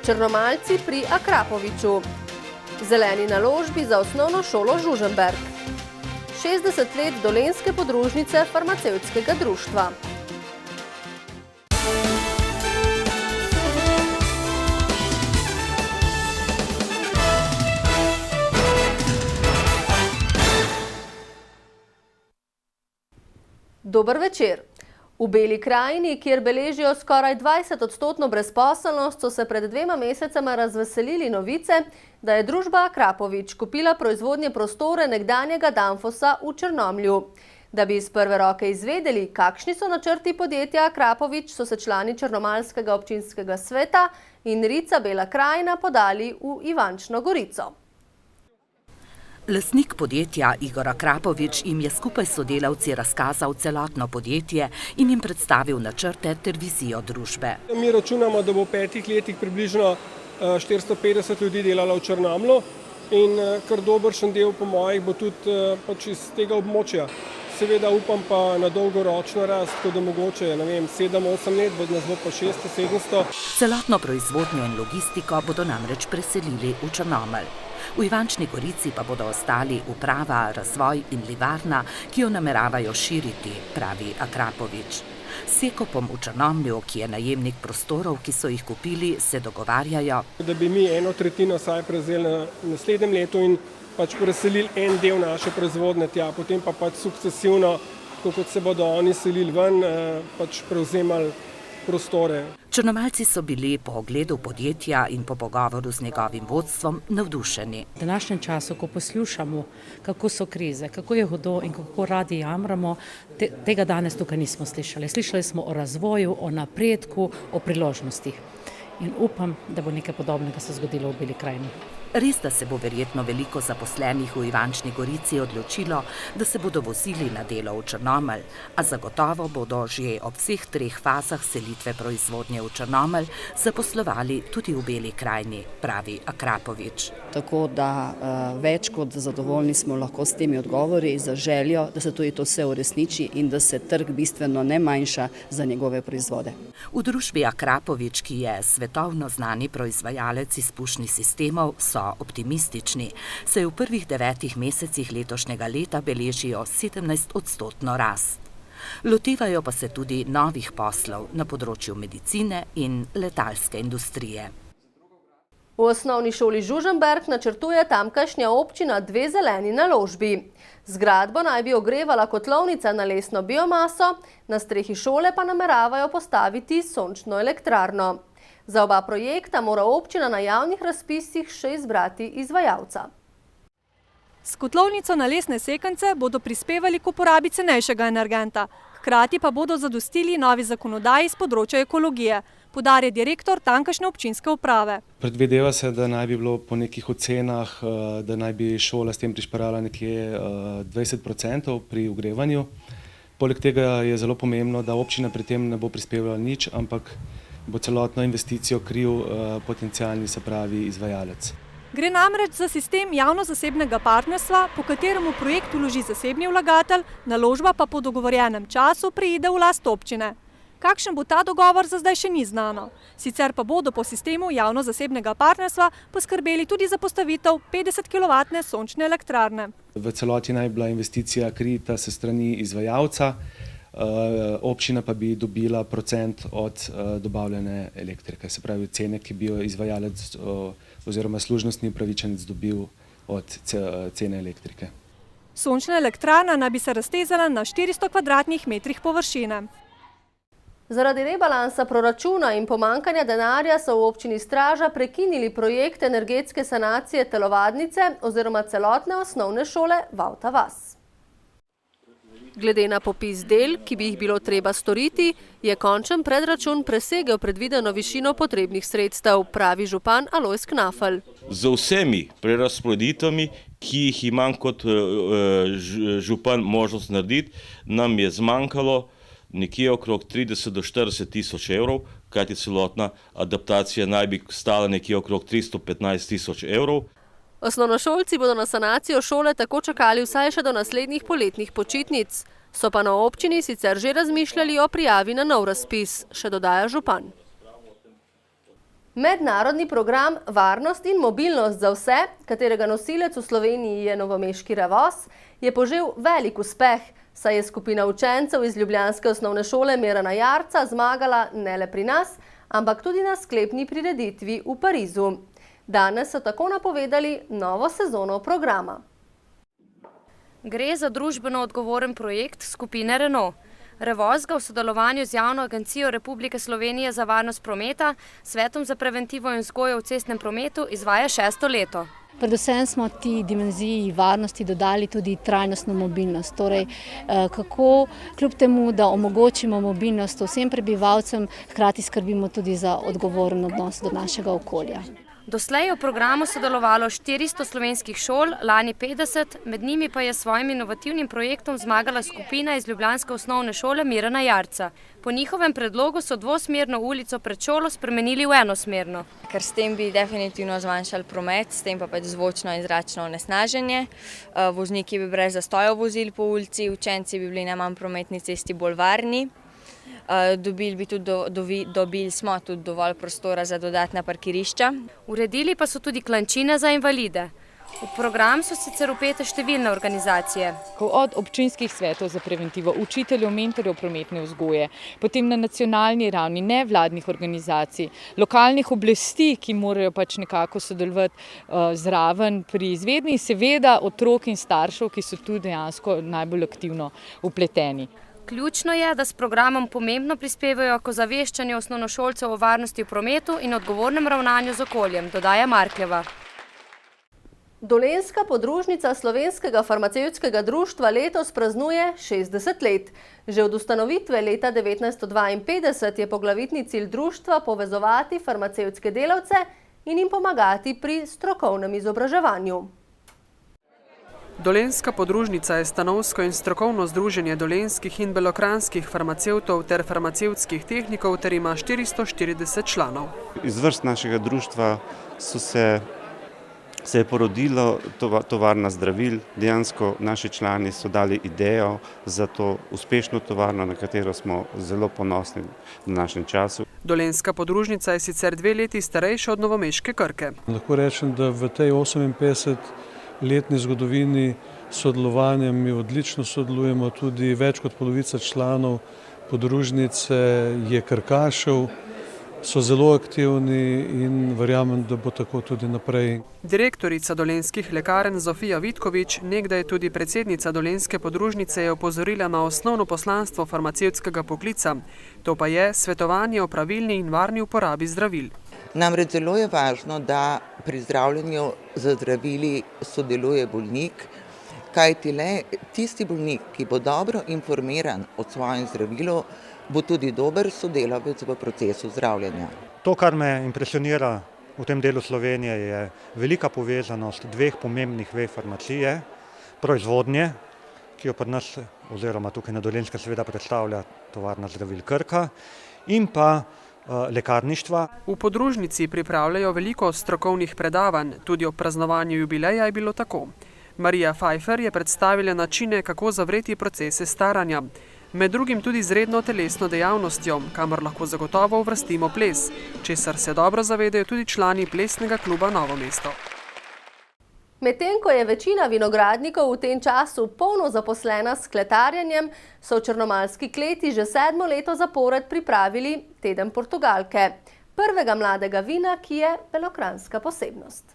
Črnomaljci pri Akrapoviču, zeleni naložbi za osnovno šolo Žužemberk, 60 let dolenjske podružnice farmacevtskega društva. Dober večer. V Beli krajini, kjer beležijo skoraj 20% brezposelnost, so se pred 2 mesecema razveselili novice, da je družba Akrapovič kupila proizvodnje prostore nekdanjega Danfosa v Črnomlju. Da bi iz prve roke izvedeli, kakšni so načrti podjetja Akrapovič, so se člani Črnomaljskega občinskega sveta in Rica Bela krajina podali v Ivančno Gorico. Lastnik podjetja Igor Akrapovič jim je skupaj s sodelavci razkazal celotno podjetje in jim predstavil načrte ter vizijo družbe. Mi računamo, da bo v 5 letih približno 450 ljudi delalo v Črnomlju in kar dobršen del po mojih bo tudi iz tega območja. Seveda upam pa na dolgoročno rast, tako da mogoče, 7-8 let, nas bo pa 600-700. Celotno proizvodnjo in logistiko bodo namreč preselili v Črnomelj. V Ivančni Gorici pa bodo ostali uprava, razvoj in livarna, ki jo nameravajo širiti, pravi Akrapovič. S Sekopom v Črnomlju, ki je najemnik prostorov, ki so jih kupili, se dogovarjajo, da bi mi 1/3 saj prevzeli na naslednjem letu in preselili en del naše proizvodne tja, potem pa sukcesivno, kot se bodo oni selili ven, prevzemali prostore. Črnomaljci so bili po ogledu podjetja in po pogovoru z njegovim vodstvom navdušeni. V današnjem času, ko poslušamo, kako so krize, kako je hudo in kako radi jamramo, tega danes tukaj nismo slišali. Slišali smo o razvoju, o napredku, o priložnostih. In upam, da bo nekaj podobnega se zgodilo v Beli krajini. Res, da se bo verjetno veliko zaposlenih v Ivančni Gorici odločilo, da se bodo vozili na delo v Črnomelj, a zagotovo bodo že ob vseh 3 fazah selitve proizvodnje v Črnomelj zaposlovali tudi v Beli krajini, pravi Akrapovič. Tako da več kot zadovoljni smo lahko s temi odgovori za željo, da se tudi to vse uresniči in da se trg bistveno ne manjša za njegove proizvode. V družbi Akrapovič, ki je svetovno znani proizvajalec izpušnih sistemov, so optimistični, saj v prvih 9 mesecih letošnjega leta beležijo 17% rast. Lotevajo pa se tudi novih poslov na področju medicine in letalske industrije. V osnovni šoli Žužemberk načrtuje tamkajšnja občina 2 zeleni naložbi. Zgradbo naj bi ogrevala kotlovnica na lesno biomaso, na strehi šole pa nameravajo postaviti sončno elektrarno. Za oba projekta mora občina na javnih razpisih še izbrati izvajalca. S kotlovnico na lesne sekance bodo prispevali k uporabi cenejšega energenta, hkrati pa bodo zadostili novi zakonodaji z področja ekologije, poudarja direktor tamkajšnje občinske uprave. Predvideva se, da naj bi bilo po nekih ocenah, da naj bi šola s tem prišparala nekje 20% pri ogrevanju. Poleg tega je zelo pomembno, da občina pri tem ne bo prispevala nič, ampak bo celotno investicijo kril potencialni, se pravi, izvajalec. Gre namreč za sistem javno-zasebnega partnerstva, po kateremu projekt vloži zasebni vlagatelj, naložba pa po dogovorjenem času preide v last občine. Kakšen bo ta dogovor, za zdaj še ni znano. Sicer pa bodo po sistemu javno-zasebnega partnerstva poskrbeli tudi za postavitev 50-kilovatne sončne elektrarne. V celoti naj bila investicija krita se strani izvajalca, občina pa bi dobila procent od dobavljene elektrike, se pravi cene, ki bi jo izvajalec oziroma služnostni upravičenec dobil od cene elektrike. Sončna elektrarna naj bi se raztezala na 400 kvadratnih metrih površine. Zaradi rebalansa proračuna in pomankanja denarja so v občini Straža prekinili projekt energetske sanacije telovadnice oziroma celotne osnovne šole Vavta vas. Glede na popis del, ki bi jih bilo treba storiti, je končen predračun presegel predvideno višino potrebnih sredstev, pravi župan Alojz Knafelj. Z vsemi prerazporeditvami, ki jih imam kot župan možnost narediti, nam je zmanjkalo nekje okrog 30 do 40 tisoč evrov, kajti celotna adaptacija naj bi stala nekje okrog 315 tisoč evrov. Osnovnošolci bodo na sanacijo šole tako čakali vsaj še do naslednjih poletnih počitnic. So pa na občini sicer že razmišljali o prijavi na nov razpis, še dodaja župan. Mednarodni program Varnost in mobilnost za vse, katerega nosilec v Sloveniji je novomeški Revoz, je požel velik uspeh, saj je skupina učencev iz ljubljanske osnovne šole Mirana Jarca zmagala ne le pri nas, ampak tudi na sklepni prireditvi v Parizu. Danes so tako napovedali novo sezono programa. Gre za družbeno odgovoren projekt skupine Renault. Revoz ga v sodelovanju z Javno agencijo Republike Slovenije za varnost prometa, Svetom za preventivo in vzgojo v cestnem prometu izvaja 6. leto. Predvsem smo ti dimenziji varnosti dodali tudi trajnostno mobilnost. Torej, kako kljub temu, da omogočimo mobilnost vsem prebivalcem, hkrati skrbimo tudi za odgovoren odnos do našega okolja. Doslej je v programu sodelovalo 400 slovenskih šol, lani 50, med njimi pa je s svojim inovativnim projektom zmagala skupina iz ljubljanske osnovne šole Mirana Jarca. Po njihovem predlogu so dvosmerno ulico pred šolo spremenili v enosmerno. Ker s tem bi definitivno zmanjšali promet, s tem pa zvočno in zračno onesnaženje. Vozniki bi brez zastojev vozili po ulici, učenci bi bili na manj prometni cesti bolj varni. Dobili smo tudi dovolj prostora za dodatna parkirišča. Uredili pa so tudi klančine za invalide. V program so sicer vpete številne organizacije. Od občinskih svetov za preventivo, učiteljev, mentorjev prometne vzgoje, potem na nacionalni ravni nevladnih organizacij, lokalnih oblasti, ki morajo nekako sodelovati zraven pri izvedbi, in seveda otrok in staršev, ki so tu dejansko najbolj aktivno vpleteni. Ključno je, da s programom pomembno prispevajo k ozaveščanju osnovnošolcev o varnosti v prometu in odgovornem ravnanju z okoljem, dodaja Markljeva. Dolenjska podružnica Slovenskega farmacevtskega društva letos praznuje 60 let. Že od ustanovitve leta 1952 je poglavitni cilj društva povezovati farmacevtske delavce in jim pomagati pri strokovnem izobraževanju. Dolenjska podružnica je stanovsko in strokovno združenje dolenjskih in belokranjskih farmacevtov ter farmacevtskih tehnikov ter ima 440 članov. Iz vrst našega društva se je porodilo tovarna zdravil. Dejansko naši člani so dali idejo za to uspešno tovarno, na katero smo zelo ponosni v našem času. Dolenjska podružnica je sicer 2 leti starejša od novomeške Krke. Lahko rečem, da v tej 58-letni zgodovini sodelovanja mi odlično sodelujemo, tudi več kot polovica članov podružnice je Krkašev, so zelo aktivni in verjamem, da bo tako tudi naprej. Direktorica dolenjskih lekarn Zofija Vitkovič, nekdaj tudi predsednica Dolenjske podružnice, je opozorila na osnovno poslanstvo farmacevtskega poklica. To pa je svetovanje o pravilni in varni uporabi zdravil. Namreč zelo je važno, da pri zdravljenju z zdravili sodeluje bolnik, kajti le tisti bolnik, ki bo dobro informiran o svojem zdravilu, bo tudi dober sodelavec v procesu zdravljenja. To, kar me impresionira v tem delu Slovenije, je velika povezanost 2 pomembnih vej farmacije, proizvodnje, ki jo pri nas oziroma tukaj na Dolenjskem seveda predstavlja tovarna zdravil Krka, in pa lekarništva. V podružnici pripravljajo veliko strokovnih predavanj, tudi ob praznovanju jubileja je bilo tako. Marija Pfeiffer je predstavila načine, kako zavreti procese staranja. Med drugim tudi z redno telesno dejavnostjo, kamor lahko zagotovo uvrstimo ples, česar se dobro zavedajo tudi člani plesnega kluba Novo mesto. Medtem ko je večina vinogradnikov v tem času polno zaposlena s kletarjenjem, so v Črnomaljski kleti že 7. leto zapored pripravili teden Portugalke, prvega mladega vina, ki je belokranjska posebnost.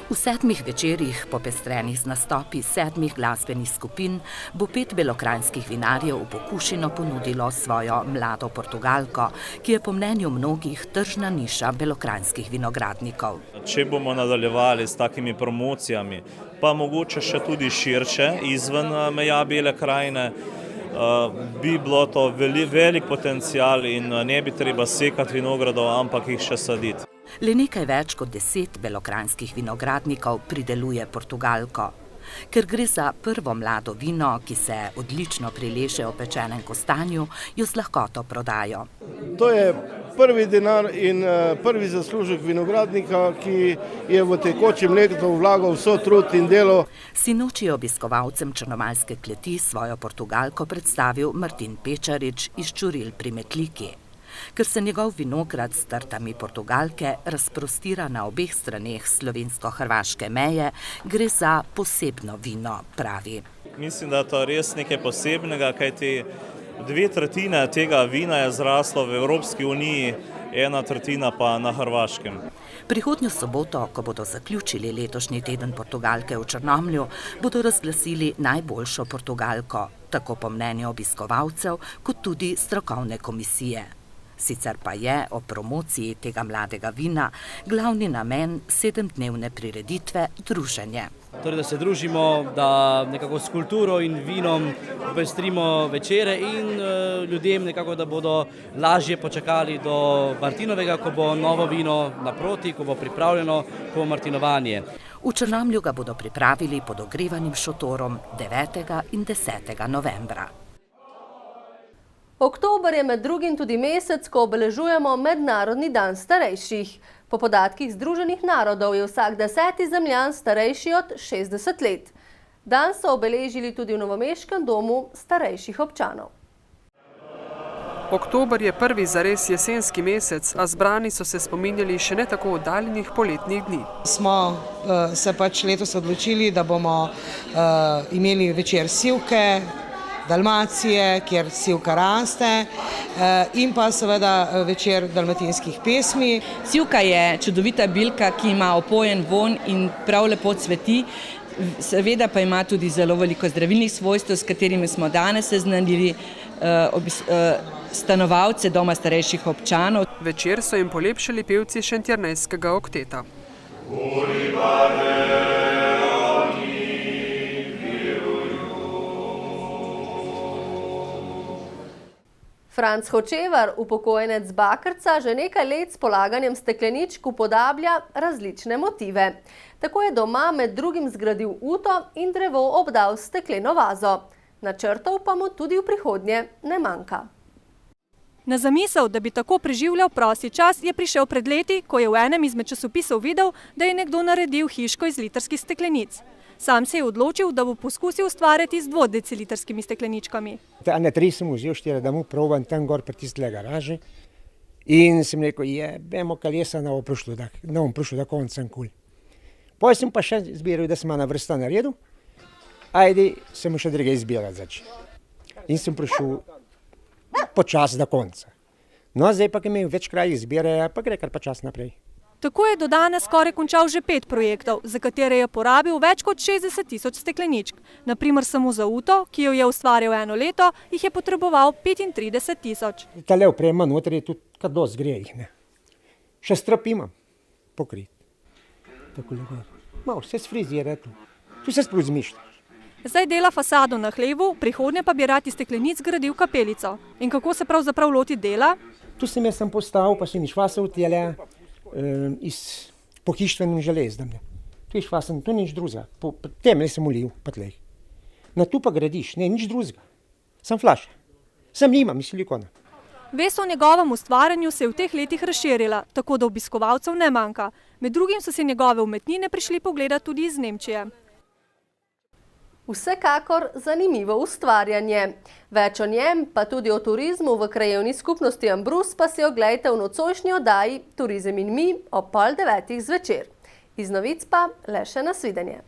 V 7 večerih, popestrenih z nastopi 7 glasbenih skupin, bo 5 belokranjskih vinarjev v Pokušino ponudilo svojo mlado Portugalko, ki je po mnenju mnogih tržna niša belokranjskih vinogradnikov. Če bomo nadaljevali s takimi promocijami, pa mogoče še tudi širše, izven meja Bele krajine, bi bilo to velik potencial in ne bi treba sekati vinogradov, ampak jih še saditi. Le nekaj več kot 10 belokranjskih vinogradnikov prideluje Portugalko. Ker gre za prvo mlado vino, ki se odlično prileže v pečenem kostanju, jo z lahkoto prodajo. To je prvi denar in prvi zaslužek vinogradnika, ki je v tekočem letu vlagal vso trud in delo. Sinoči je obiskovalcem Črnomaljske kleti svojo Portugalko predstavil Martin Pečarič iz Čuril pri Metliki. Ker se njegov vinograd s trtami Portugalke razprostira na obeh straneh slovensko-hrvaške meje, gre za posebno vino, pravi. Mislim, da je to res nekaj posebnega, kajti 2/3 tega vina je zraslo v Evropski uniji, 1/3 pa na Hrvaškem. Prihodnjo soboto, ko bodo zaključili letošnji teden Portugalke v Črnomlju, bodo razglasili najboljšo Portugalko, tako po mnenju obiskovalcev, kot tudi strokovne komisije. Sicer pa je o promociji tega mladega vina glavni namen 7-dnevne prireditve druženje. Torej, da se družimo, da nekako s kulturo in vinom popestrimo večere in ljudem nekako, da bodo lažje počakali do Martinovega, ko bo novo vino naproti, ko bo pripravljeno, ko bo martinovanje. V Črnomlju ga bodo pripravili pod ogrevanim šotorom 9. in 10. novembra. Oktober je med drugim tudi mesec, ko obeležujemo Mednarodni dan starejših. Po podatkih Združenih narodov je vsak 10. zemljan starejši od 60 let. Dan so obeležili tudi v novomeškem domu starejših občanov. Oktober je prvi zares jesenski mesec, a zbrani so se spominjali še ne tako oddaljenih poletnih dni. Smo se pač letos odločili, da bomo imeli večer sivke, Dalmacije, kjer sivka raste, in pa seveda večer dalmatinskih pesmi. Sivka je čudovita bilka, ki ima opojen vonj in prav lepo cveti. Seveda pa ima tudi zelo veliko zdravilnih svojstev, s katerimi smo danes seznanili stanovalce doma starejših občanov. Večer so jim polepšali pevci Šentjernejskega okteta. Franc Hočevar, upokojenec Bakrca, že nekaj let s polaganjem stekleničk upodablja različne motive. Tako je doma med drugim zgradil uto in drevo obdal s stekleno vazo. Načrtov pa mu tudi v prihodnje ne manjka. Na zamisel, da bi tako preživljal prosti čas, je prišel pred leti, ko je v enem izmed časopisov videl, da je nekdo naredil hiško iz litrskih steklenic. Sam se je odločil, da bo poskusil ustvarjati z 2-decilitrskimi stekleničkami. Na 3 sem vzel 4, da mu probam tam gor pri tistle garaže. In sem rekel, bemo kalesa na bom prišel do koncem kul. Potem sem pa še zbiral, da sem na vrsta naredil. Ajde, sem mu še druge izbirati začel. In sem prišel počas do konca. No, zdaj pa, ki imel več kraj izbire, pa gre kar počas naprej. Tako je do danes skoraj končal že 5 projektov, za katere je porabil več kot 60 000 stekleničk. Naprimer samo za uto, ki jo je ustvarjal 1 leto, jih je potreboval 35 000. Tale oprema noter je tudi kar dosti gre jih, ne. Še strop imam pokrit. Tako lepo. Malo vse sfrizira tu. Tu se sploh zmišlja. Zdaj dela fasado na hlevu, prihodnje pa bi rad iz steklenic zgradil kapelico. In kako se pravzaprav loti dela? Tu sem jaz postavil, pa sem išvasal tele iz pohištvenim železdom. Tu išvasam, tu nič drugega. Temelj sem ulil, pa tleh. Na tu pa gradiš, ne, nič drugega. Sem flaša. Sem nimam iz silikona. Vest o njegovem ustvarjanju se je v teh letih razširila, tako da obiskovalcev ne manjka. Med drugim so se njegove umetnine prišli pogledati tudi iz Nemčije. Vsekakor zanimivo ustvarjanje. Več o njem, pa tudi o turizmu v krajevni skupnosti Ambrus, pa si oglejte v nocojšnji oddaji Turizem in mi ob 8:30 zvečer. Iz novic pa le še nasvidenje.